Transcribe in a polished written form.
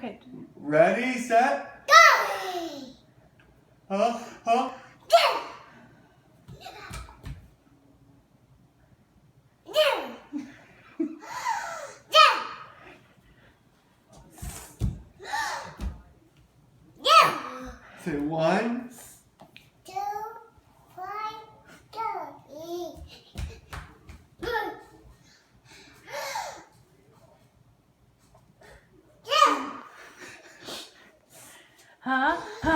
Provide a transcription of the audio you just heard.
Okay. Ready, set, Go! huh, huh. Say 1, 2, 5, go! Huh? Huh?